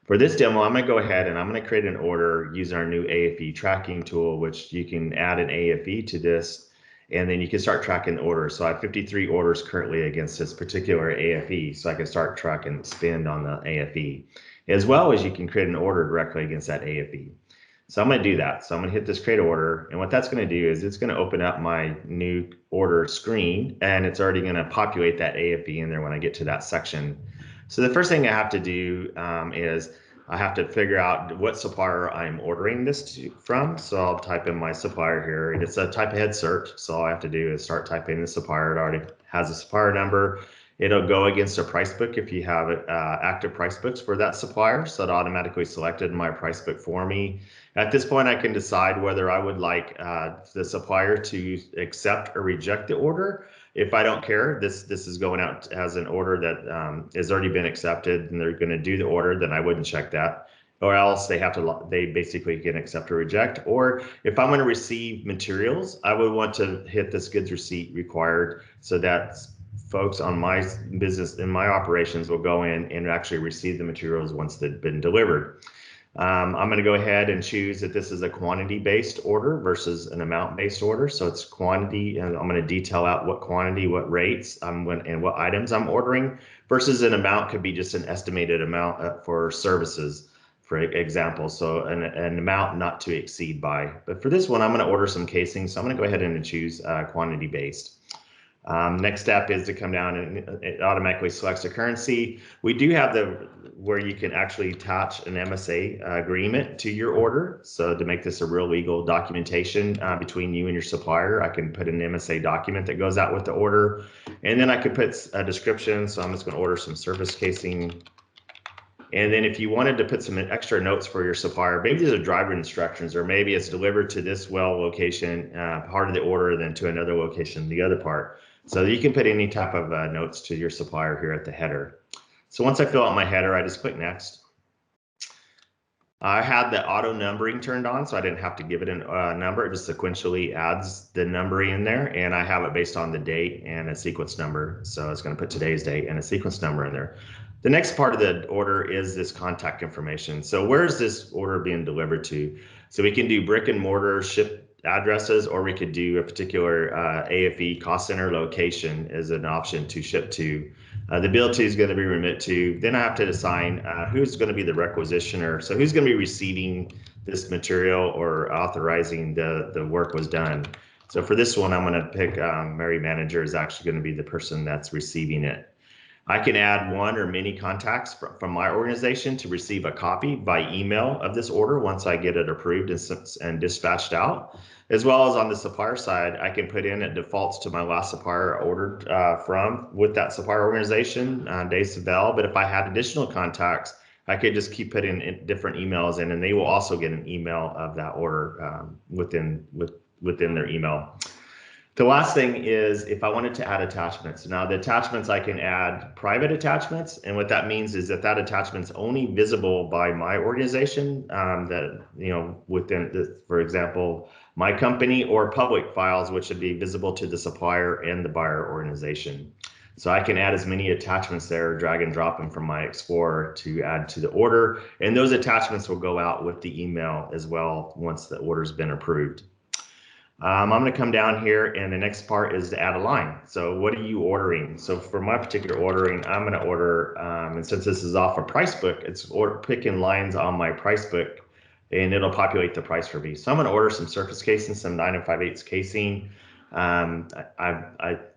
For this demo, I'm going to go ahead and I'm going to create an order using our new AFE tracking tool, which you can add an AFE to this, and then you can start tracking the orders. So I have 53 orders currently against this particular AFE, so I can start tracking spend on the AFE, as well as you can create an order directly against that AFE. So I'm going to do that. So I'm going to hit this create order, and what that's going to do is it's going to open up my new order screen, and it's already going to populate that AFE in there when I get to that section. So the first thing I have to do is I have to figure out what supplier I'm ordering this from. So I'll type in my supplier here, and it's a type ahead search. So all I have to do is start typing the supplier. It already has a supplier number. It'll go against a price book if you have active price books for that supplier. So it automatically selected my price book for me. At this point, I can decide whether I would like the supplier to accept or reject the order. If I don't care, this is going out as an order that has already been accepted, and they're going to do the order, then I wouldn't check that. Or else they basically can accept or reject. Or if I'm going to receive materials, I would want to hit this goods receipt required, so that folks on my business and my operations will go in and actually receive the materials once they've been delivered. I'm going to go ahead and choose that this is a quantity-based order versus an amount-based order. So it's quantity, and I'm going to detail out what quantity, what rates, and what items I'm ordering, versus an amount could be just an estimated amount for services, for example. So an amount not to exceed by. But for this one, I'm going to order some casing. So I'm going to go ahead and choose quantity-based. Next step is to come down and it automatically selects the currency. We do have where you can actually attach an MSA agreement to your order. So to make this a real legal documentation between you and your supplier, I can put an MSA document that goes out with the order. And then I could put a description. So I'm just going to order some surface casing. And then if you wanted to put some extra notes for your supplier, maybe these are driver instructions, or maybe it's delivered to this well location, part of the order, then to another location, the other part. So you can put any type of notes to your supplier here at the header. So once I fill out my header, I just click next. I had the auto numbering turned on, so I didn't have to give it a number. It just sequentially adds the numbering in there, and I have it based on the date and a sequence number. So it's going to put today's date and a sequence number in there. The next part of the order is this contact information. So where is this order being delivered to? So we can do brick and mortar ship addresses, or we could do a particular AFE cost center location as an option to ship to. The bill to is going to be remit to. Then I have to assign who's going to be the requisitioner. So who's going to be receiving this material or authorizing the work was done. So for this one, I'm going to pick Mary Manager is actually going to be the person that's receiving it. I can add one or many contacts from my organization to receive a copy by email of this order once I get it approved and dispatched out. As well as on the supplier side, I can put in it defaults to my last supplier I ordered from with that supplier organization, Dave Savell. But if I had additional contacts, I could just keep putting different emails in, and they will also get an email of that order within their email. The last thing is if I wanted to add attachments. Now the attachments, I can add private attachments, and what that means is that attachment's only visible by my organization, that, you know, within the, for example, my company, or public files, which would be visible to the supplier and the buyer organization. So I can add as many attachments there, drag and drop them from my Explorer to add to the order, and those attachments will go out with the email as well once the order's been approved. I'm going to come down here, and the next part is to add a line. So what are you ordering? So for my particular ordering, I'm going to order, and since this is off a price book, it's picking lines on my price book, and it'll populate the price for me. So I'm going to order some surface casing, some 9 5/8 casing.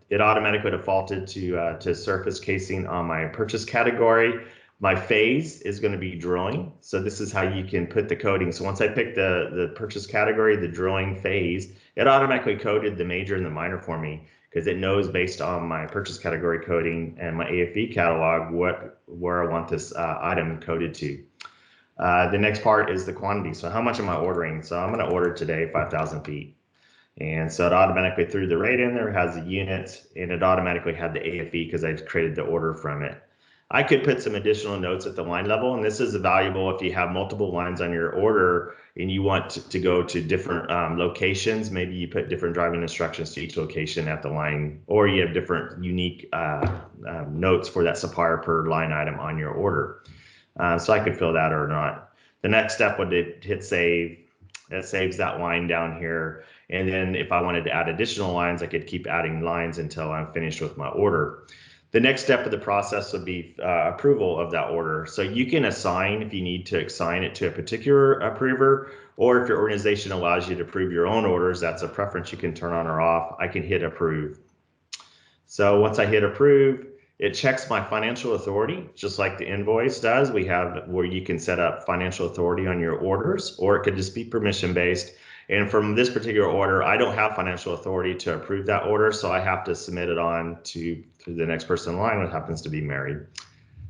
It automatically defaulted to surface casing on my purchase category. My phase is going to be drilling. So this is how you can put the coding. So once I pick the purchase category, the drilling phase, it automatically coded the major and the minor for me, because it knows based on my purchase category coding and my AFE catalog where I want this item coded to. The next part is the quantity. So how much am I ordering? So I'm going to order today 5,000 feet. And so it automatically threw the rate in there, has the units, and it automatically had the AFE because I created the order from it. I could put some additional notes at the line level, and this is valuable if you have multiple lines on your order and you want to go to different locations. Maybe you put different driving instructions to each location at the line, or you have different unique notes for that supplier per line item on your order. So I could fill that or not. The next step would hit save. That saves that line down here. And then if I wanted to add additional lines, I could keep adding lines until I'm finished with my order. The next step of the process would be approval of that order. So you can assign, if you need to assign it to a particular approver, or if your organization allows you to approve your own orders, that's a preference you can turn on or off. I can hit approve. So once I hit approve, it checks my financial authority, just like the invoice does. We have where you can set up financial authority on your orders, or it could just be permission based. And from this particular order, I don't have financial authority to approve that order, so I have to submit it on to the next person in line, which happens to be Mary.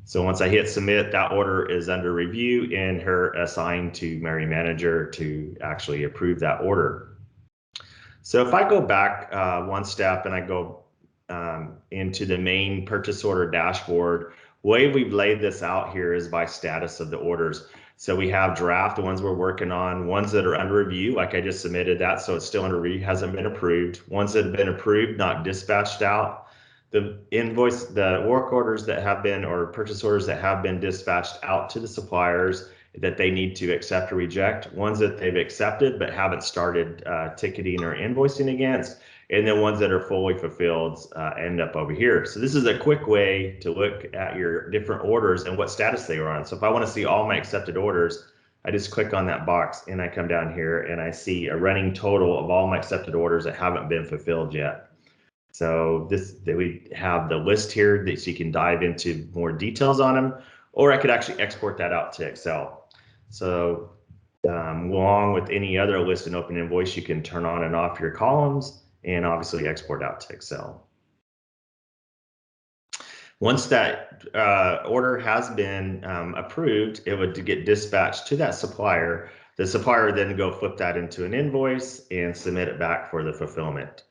So once I hit submit, that order is under review and her assigned to Mary Manager to actually approve that order. So if I go back one step and I go into the main purchase order dashboard, the way we've laid this out here is by status of the orders. So we have draft, the ones we're working on, ones that are under review, like I just submitted that, so it's still under review, hasn't been approved. Ones that have been approved, not dispatched out. The invoice, the work orders that have been, or purchase orders that have been dispatched out to the suppliers that they need to accept or reject. Ones that they've accepted but haven't started ticketing or invoicing against. And then ones that are fully fulfilled end up over here. So this is a quick way to look at your different orders and what status they are on. So if I want to see all my accepted orders, I just click on that box and I come down here and I see a running total of all my accepted orders that haven't been fulfilled yet. So we have the list here that you can dive into more details on them, or I could actually export that out to Excel. So along with any other list in OpenInvoice, you can turn on and off your columns and obviously export out to Excel. Once that order has been approved, it would get dispatched to that supplier. The supplier then go flip that into an invoice and submit it back for the fulfillment.